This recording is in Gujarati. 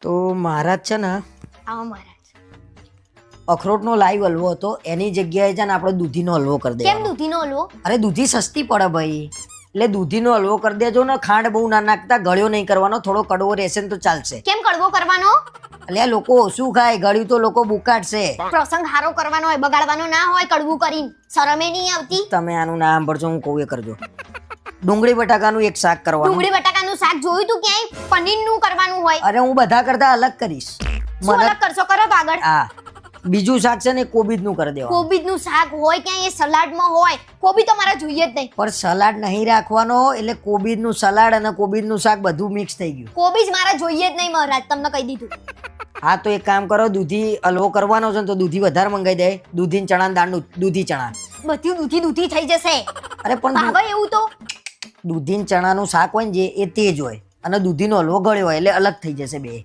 તો મહારાજ છે ને આવો મહારાજ. અખરોટનો લાઈવ હલવો હતો, એની જગ્યાએ છે ને આપણે દૂધીનો હલવો કરી કેમ દેવાનો. દૂધીનો હલવો? અરે દૂધી સસ્તી પડે ભાઈ, એટલે દૂધીનો હલવો કરી દેજો ને. ખાંડ બહુ ના નાખતા, ગળ્યો નહીં કરવાનો, થોડો કડવો રહેશે ને તો ચાલશે. કેમ કડવો કરવાનો? એટલે આ લોકો શું ખાય, ગળ્યું તો લોકો બુકાડશે. પ્રસંગ હારો કરવાનો હોય, બગાડવાનો ના હોય. કડવું કરીને શરમે નહીં આવતી? તમે આનું નામ ભરજો, હું કહું એ કરજો. ડુંગળી બટાકાનું એક શાક કરવાનું. ડુંગળી બટાકાનું શાક જોયું તું ક્યાંય? પનીરનું કરવાનું હોય. અરે હું બધા કરતા અલગ કરીશ. શું અલગ કરશો? કરો તો આગળ. હા, બીજું શાક છે ને કોબીજનું કરી દેવાનું. કોબીજનું શાક હોય ક્યાંય? એ સલાડમાં હોય. કોબી તો મારા જોઈએ જ નહીં. પણ સલાડ નહીં રાખવાનો, એટલે કોબીજનું સલાડ અને કોબીજનું શાક બધું મિક્સ થઈ ગયું. કોબીજ મારા જોઈએ જ નહીં મહારાજ, તમને કહી દીધું. હા તો એક કામ કરો, દૂધી હલવો કરવાનો છે ને તો દૂધી વધારે મંગાઈ દે. દૂધી ને ચણા દાળનું દૂધી ચણા. બધું દૂધી થઈ જશે. અરે પણ ભાવે એવું તો દૂધી ને ચણાનું શાક હોય ને જે એ તેજ હોય, અને દૂધીનો હલવો ગળ્યો હોય એટલે અલગ થઈ જશે બે.